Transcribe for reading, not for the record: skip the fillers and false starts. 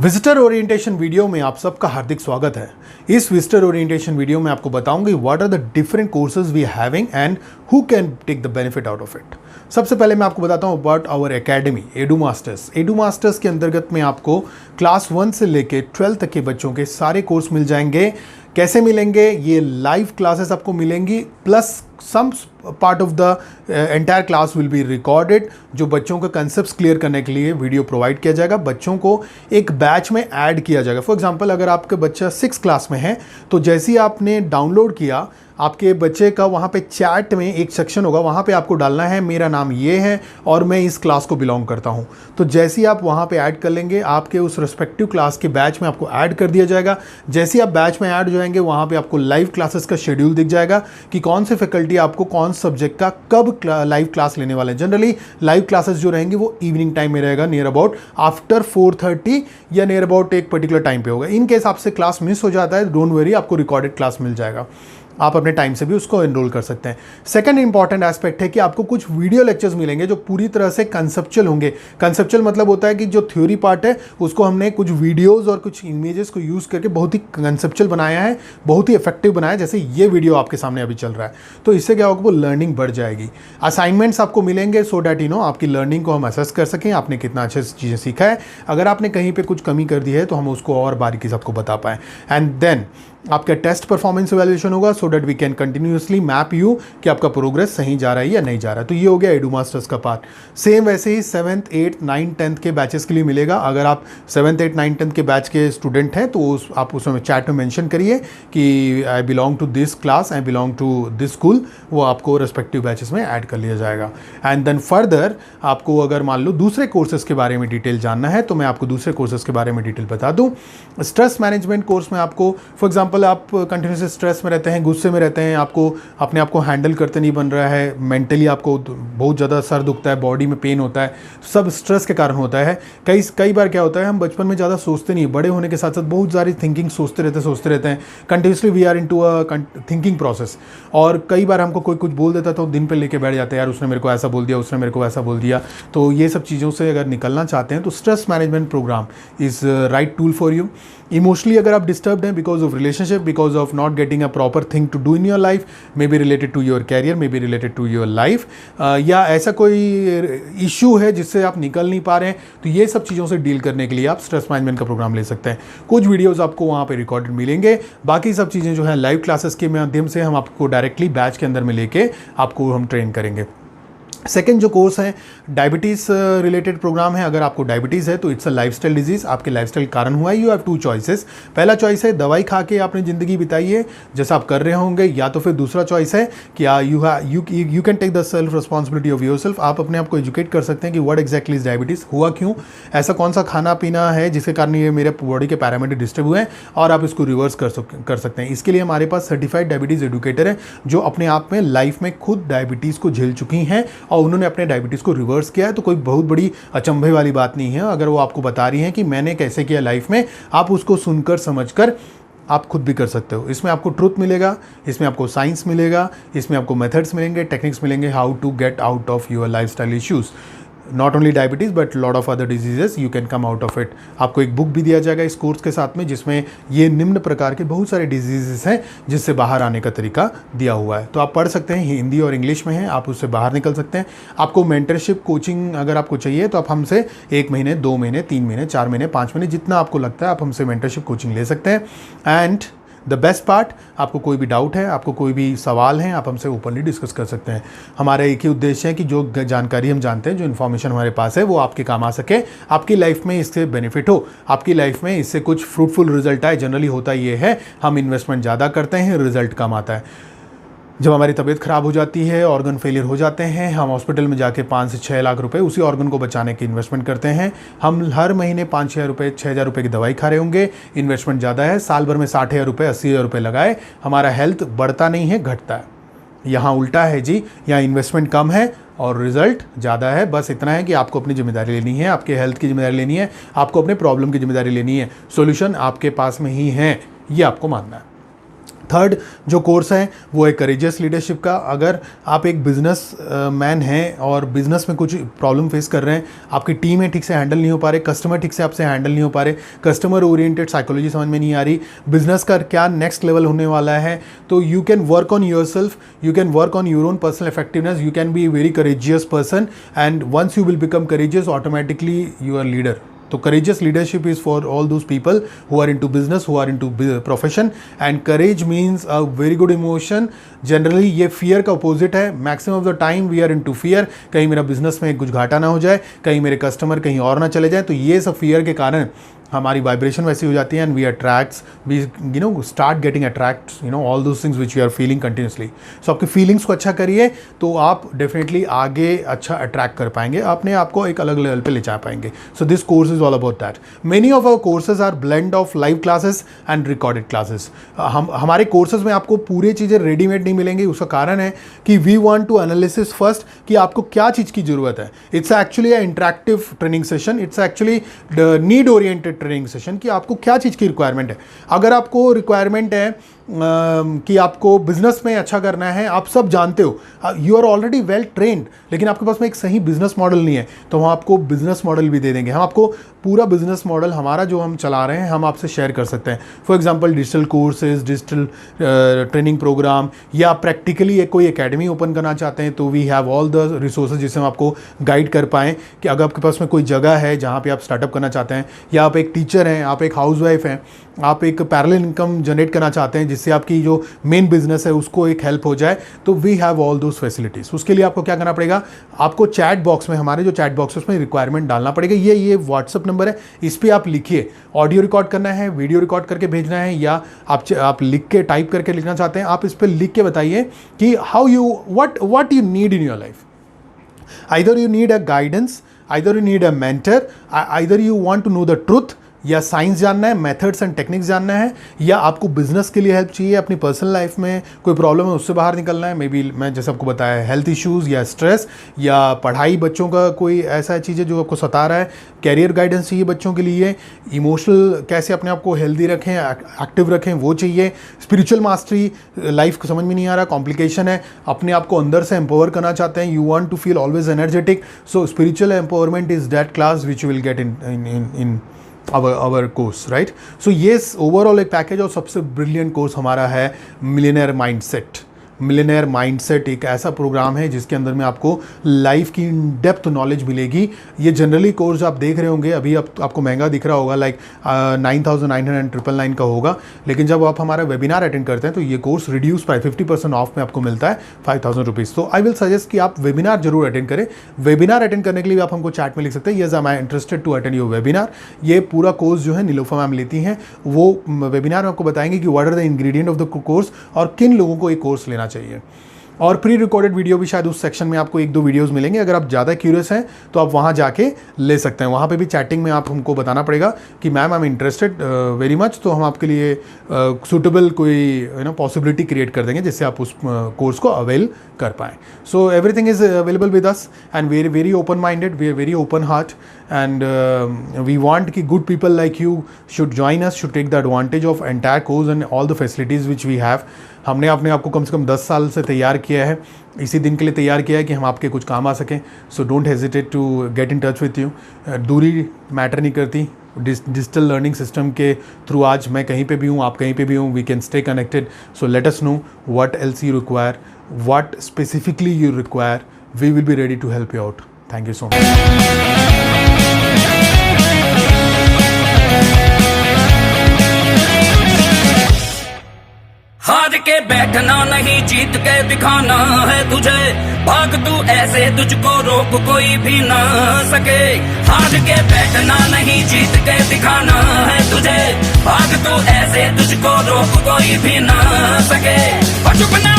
Visitor orientation video में आप सबका हार्दिक स्वागत है। इस विजिटर ओरिएंटेशन वीडियो में आपको बताऊंगी what are the different courses we having and who can take the benefit out of it. सबसे पहले मैं आपको बताता हूँ about our academy Edu Masters. Edu Masters के अंतर्गत में आपको क्लास 1 से लेके 12 तक के बच्चों के सारे कोर्स मिल जाएंगे। कैसे मिलेंगे? ये लाइव क्लासेस आपको मिलेंगी plus some part of the entire class will be recorded. जो बच्चों का कंसेप्ट क्लियर करने के लिए वीडियो प्रोवाइड किया जाएगा, बच्चों को एक बैच में ऐड किया जाएगा। फॉर एग्जांपल अगर आपका बच्चा 6 क्लास में है तो जैसे ही आपने डाउनलोड किया, आपके बच्चे का वहाँ पे चैट में एक सेक्शन होगा, वहाँ पे आपको डालना है मेरा नाम ये है और मैं इस क्लास को बिलोंग करता हूँ। तो जैसे ही आप वहाँ पे ऐड कर लेंगे, आपके उस रेस्पेक्टिव क्लास के बैच में आपको ऐड कर दिया जाएगा। जैसे ही आप बैच में ऐड हो जाएंगे, वहाँ पे आपको लाइव क्लासेस का शेड्यूल दिख जाएगा कि कौन से फैकल्टी आपको कौन सब्जेक्ट का कब लाइव क्लास लेने वाले हैं। जनरली लाइव क्लासेस जो रहेंगी वो इवनिंग टाइम में रहेगा, नियर अबाउट आफ्टर 4:30 या नियर अबाउट एक पर्टिकुलर टाइम पे होगा। इन केस आपसे क्लास मिस हो जाता है, डोंट वरी, आपको रिकॉर्डेड क्लास मिल जाएगा, आप अपने टाइम से भी उसको एनरोल कर सकते हैं। सेकंड इंपॉर्टेंट एस्पेक्ट है कि आपको कुछ वीडियो लेक्चर्स मिलेंगे जो पूरी तरह से कंसेप्चुअल होंगे। कंसेप्चुअल मतलब होता है कि जो थ्योरी पार्ट है उसको हमने कुछ वीडियोस और कुछ इमेजेस को यूज़ करके बहुत ही कंसेप्चुअल बनाया है, बहुत ही इफेक्टिव बनाया है। जैसे ये वीडियो आपके सामने अभी चल रहा है, तो इससे क्या होगा, वो लर्निंग बढ़ जाएगी। असाइनमेंट्स आपको मिलेंगे सो डैट आपकी लर्निंग को हम असेस कर सकें, आपने कितना अच्छे से चीज़ें सीखा है। अगर आपने कहीं पर कुछ कमी कर दी है तो हम उसको और बारीकी से आपको बता पाएँ। एंड देन आपका टेस्ट परफॉर्मेंस इवैल्यूएशन होगा so that we can continuously map you कि आपका प्रोग्रेस सही जा रहा है या नहीं जा रहा है। तो ये हो गया एडू मास्टर्स का पार्ट। सेम वैसे ही 7th 8th 9th 10th के बैचेस के लिए मिलेगा। अगर आप 7th 8th 9th 10th के बैच के स्टूडेंट हैं तो आप उसमें चैट में मेंशन करिए कि I belong to this class, I belong to this school, वो आपको रेस्पेक्टिव बैचेस में ऐड कर लिया जाएगा। एंड देन फर्दर आपको अगर मान लो दूसरे कोर्सेज के बारे में डिटेल जानना है तो मैं आपको दूसरे कोर्सेज के बारे में डिटेल बता दूँ। स्ट्रेस मैनेजमेंट कोर्स में आपको फॉर एग्जाम्पल आप कंटिन्यूस स्ट्रेस में रहते हैं, गुस्से में रहते हैं, आपको अपने आप को हैंडल करते नहीं बन रहा है, मेंटली आपको बहुत ज़्यादा सर दुखता है, बॉडी में पेन होता है, सब स्ट्रेस के कारण होता है। कई बार क्या होता है, हम बचपन में ज़्यादा सोचते नहीं, बड़े होने के साथ साथ बहुत सारी थिंकिंग सोचते रहते हैं continuously. We are into a thinking process. और कई बार हमको कोई कुछ बोल देता तो दिन पे लेके बैठ जाते हैं, यार उसने मेरे को ऐसा बोल दिया, उसने मेरे को ऐसा बोल दिया। तो ये सब चीज़ों से अगर निकलना चाहते हैं तो stress management program is right tool for you. Emotionally अगर आप डिस्टर्ब्ड हैं because of relationship, because of not getting a proper thing to do in your life, may be related to your career, may be related to your life, या ऐसा कोई issue है जिससे आप निकल नहीं पा रहे हैं, तो ये सब चीज़ों से डील करने के लिए आप स्ट्रेस मैनेजमेंट का प्रोग्राम ले सकते हैं। कुछ वीडियोस आपको वहाँ पे रिकॉर्डेड मिलेंगे, बाकी सब चीज़ें जो है लाइव क्लासेस के माध्यम से हम आपको डायरेक्टली बैच के अंदर में लेके आपको हम ट्रेन करेंगे। सेकेंड जो कोर्स है डायबिटीज़ रिलेटेड प्रोग्राम है। अगर आपको डायबिटीज़ है तो इट्स अ लाइफस्टाइल डिजीज़, आपके लाइफस्टाइल कारण हुआ है। You have 2 choices. पहला चॉइस है दवाई खा के आपने ज़िंदगी बिताई है जैसा आप कर रहे होंगे, या तो फिर दूसरा चॉइस है कि you can take the self responsibility of your self. आप अपने आप को एजुकेट कर सकते हैं कि व्हाट एग्जैक्टली इज डायबिटीज़, हुआ क्यों, ऐसा कौन सा खाना पीना है जिसके कारण ये मेरे बॉडी के पैरामीटर डिस्टर्ब हुए हैं, और आप इसको रिवर्स कर सकते हैं। इसके लिए हमारे पास सर्टिफाइड डायबिटीज़ एडुकेटर है जो अपने आप में लाइफ में खुद डायबिटीज़ को झेल चुकी हैं और उन्होंने अपने डायबिटीज़ को रिवर्स किया है। तो कोई बहुत बड़ी अचंभे वाली बात नहीं है। अगर वो आपको बता रही हैं कि मैंने कैसे किया लाइफ में, आप उसको सुनकर समझकर आप खुद भी कर सकते हो। इसमें आपको ट्रुथ मिलेगा, इसमें आपको साइंस मिलेगा, इसमें आपको मेथड्स मिलेंगे, टेक्निक्स मिलेंगे, how to get out of your lifestyle issues. Not only diabetes but lot of other diseases you can come out of it. आपको एक बुक भी दिया जाएगा इस कोर्स के साथ में जिसमें ये निम्न प्रकार के बहुत सारे डिजीजेस हैं जिससे बाहर आने का तरीका दिया हुआ है। तो आप पढ़ सकते हैं, हिंदी और इंग्लिश में है, आप उससे बाहर निकल सकते हैं। आपको मेंटरशिप कोचिंग अगर आपको चाहिए तो आप हमसे 1 महीने, 2 महीने, 3 महीने, 4 महीने, 5 महीने, जितना आपको लगता है आप हमसे मेंटरशिप कोचिंग ले सकते हैं। एंड द बेस्ट पार्ट, आपको कोई भी डाउट है, आपको कोई भी सवाल है, आप हमसे ओपनली डिस्कस कर सकते हैं। हमारा एक ही उद्देश्य है कि जो जानकारी हम जानते हैं, जो इन्फॉर्मेशन हमारे पास है, वो आपके काम आ सके, आपकी लाइफ में इससे बेनिफिट हो, आपकी लाइफ में इससे कुछ फ्रूटफुल रिजल्ट आए। जनरली होता ये है, हम इन्वेस्टमेंट ज़्यादा करते हैं, रिजल्ट कम आता है। जब हमारी तबीयत ख़राब हो जाती है, ऑर्गन फेलियर हो जाते हैं, हम हॉस्पिटल में जाके 5 से 6 लाख रुपए उसी ऑर्गन को बचाने की इन्वेस्टमेंट करते हैं। हम हर महीने 5-6 रुपये, 6,000 रुपये की दवाई खा रहे होंगे, इन्वेस्टमेंट ज़्यादा है, साल भर में 60,000 रुपये, 80,000 रुपये लगाए, हमारा हेल्थ बढ़ता नहीं है, घटता है। यहाँ उल्टा है जी, यहाँ इन्वेस्टमेंट कम है और रिजल्ट ज़्यादा है। बस इतना है कि आपको अपनी जिम्मेदारी लेनी है, आपके हेल्थ की जिम्मेदारी लेनी है, आपको अपने प्रॉब्लम की जिम्मेदारी लेनी है। सॉल्यूशन आपके पास में ही है, ये आपको मानना है। थर्ड जो कोर्स है वो है करेजियस लीडरशिप का। अगर आप एक बिजनेस मैन हैं और बिजनेस में कुछ प्रॉब्लम फेस कर रहे हैं, आपकी टीम है ठीक से हैंडल नहीं हो पा रहे, कस्टमर ठीक से आपसे हैंडल नहीं हो पा रहे, कस्टमर ओरिएंटेड साइकोलॉजी समझ में नहीं आ रही, बिजनेस का क्या नेक्स्ट लेवल होने वाला है, तो you can work on your self, you can work on your own personal effectiveness, you can be very courageous person and once you will become courageous automatically you are leader. तो courageous leadership is for all those people who are into business, who are into profession, and courage means a very good emotion. Generally ये fear का opposite है। Maximum of the time we are into fear, कहीं मेरा business में कुछ घाटा ना हो जाए, कहीं मेरे कस्टमर कहीं और ना चले जाए, तो ये सब fear के कारण हमारी वाइब्रेशन वैसी हो जाती है and we attracts, we start getting attract all those things which you are feeling continuously. So आपकी फीलिंग्स को अच्छा करिए तो आप डेफिनेटली आगे अच्छा अट्रैक्ट कर पाएंगे, अपने आप को एक अलग लेवल पे ले जा पाएंगे। So this course is all about that. Many of our courses are blend of live classes and recorded classes. हमारे कोर्सेज में आपको पूरी चीज़ें रेडीमेड नहीं मिलेंगी। उसका कारण है कि we want to analysis first कि आपको क्या चीज़ की ज़रूरत है। It's actually interactive training session, it's actually need oriented training session कि आपको क्या चीज़ की रिक्वायरमेंट है। अगर आपको रिक्वायरमेंट है कि आपको बिजनेस में अच्छा करना है, आप सब जानते हो, you are already well trained, लेकिन आपके पास में एक सही बिजनेस मॉडल नहीं है, तो हम आपको बिजनेस मॉडल भी दे देंगे। हम आपको पूरा बिजनेस मॉडल हमारा जो हम चला रहे हैं हम आपसे शेयर कर सकते हैं। For example digital courses, digital training program, या प्रैक्टिकली एक कोई एकेडमी ओपन करना चाहते हैं तो we have all the resources जिससे हम आपको गाइड कर पाएँ कि अगर आपके पास में कोई जगह है जहाँ पे आप स्टार्टअप करना चाहते हैं, या आप एक टीचर हैं, आप एक हाउसवाइफ हैं, आप एक पैरेलल इनकम जनरेट करना चाहते हैं जिससे आपकी जो मेन बिजनेस है उसको एक हेल्प हो जाए, तो we have all those facilities. उसके लिए आपको क्या करना पड़ेगा, आपको चैट बॉक्स में, हमारे जो चैट बॉक्स है उसमें रिक्वायरमेंट डालना पड़ेगा। ये व्हाट्सअप नंबर है, इस पर आप लिखिए। ऑडियो रिकॉर्ड करना है, वीडियो रिकॉर्ड करके भेजना है, या आप लिख के टाइप करके लिखना चाहते हैं, आप इस पर लिख के बताइए कि how you what you need in your life. Either you need a guidance, either you need a mentor, either you want to know the truth, या साइंस जानना है, मेथड्स एंड टेक्निक्स जानना है, या आपको बिजनेस के लिए हेल्प चाहिए, अपनी पर्सनल लाइफ में कोई प्रॉब्लम है उससे बाहर निकलना है, मे बी मैं जैसे आपको बताया हेल्थ इश्यूज़ या स्ट्रेस, या पढ़ाई, बच्चों का कोई ऐसा चीज़ है जो आपको सता रहा है, कैरियर गाइडेंस चाहिए बच्चों के लिए, इमोशनल कैसे अपने आप को हेल्दी रखें, एक्टिव रखें वो चाहिए, स्पिरिचुअल मास्टरी, लाइफ को समझ में नहीं आ रहा, कॉम्प्लिकेशन है, अपने आप को अंदर से एम्पावर करना चाहते हैं, you want to feel always energetic, so spiritual empowerment is that class which you will get in our course, right? So yes, overall एक पैकेज और सबसे ब्रिलियंट कोर्स हमारा है मिलियनेयर माइंडसेट। मिलियनेयर माइंडसेट एक ऐसा प्रोग्राम है जिसके अंदर में आपको लाइफ की डेप्थ नॉलेज मिलेगी। ये जनरली कोर्स आप देख रहे होंगे अभी आपको महंगा दिख रहा होगा, लाइक 9,999 का होगा, लेकिन जब आप हमारा वेबिनार अटेंड करते हैं तो ये कोर्स रिड्यूस प्राइस 50% ऑफ में आपको मिलता है 5,000 रुपीज़। तो आई विल सजेस्ट कि आप वेबिनार जरूर अटेंड करें। वेबिनार अटेंड करने के लिए आप हमको चैट में लिख सकते हैं, yes I am interested to attend your webinar. ये पूरा कोर्स जो है नीलोफर मैम लेती हैं, वो वेबिनार में आपको बताएंगे कि what are the ingredient of the course और किन लोगों को ये कोर्स लेना चाहिए। और प्री रिकॉर्डेड वीडियो भी शायद उस सेक्शन में आपको 1-2 वीडियोस मिलेंगे। अगर आप ज़्यादा क्यूरियस हैं तो आप वहाँ जाके ले सकते हैं। वहाँ पे भी चैटिंग में आप हमको बताना पड़ेगा कि ma'am I am interested very much, तो हम आपके लिए सूटेबल कोई पॉसिबिलिटी क्रिएट कर देंगे जिससे आप उस कोर्स को अवेल कर पाएँ। So everything is available with us and very very open minded, we are very open heart and we want कि good people like you should join us, should take the advantage of entire course and all the facilities which we have। हमने अपने आप को कम से कम 10 साल से तैयार किया है, इसी दिन के लिए तैयार किया है कि हम आपके कुछ काम आ सकें। So don't hesitate to get in touch with you. दूरी मैटर नहीं करती, डिजिटल लर्निंग सिस्टम के थ्रू आज मैं कहीं पे भी हूँ, आप कहीं पे भी हूँ, we can stay connected. So let us know what else you require, what specifically you require, we will be ready to help you out. Thank you so much. हार के बैठना नहीं, जीत के दिखाना है तुझे। भाग तू ऐसे, तुझको रोक कोई भी ना सके। हार के बैठना नहीं, जीत के दिखाना है तुझे। भाग तू ऐसे, तुझको रोक कोई भी ना सके। और चुप ना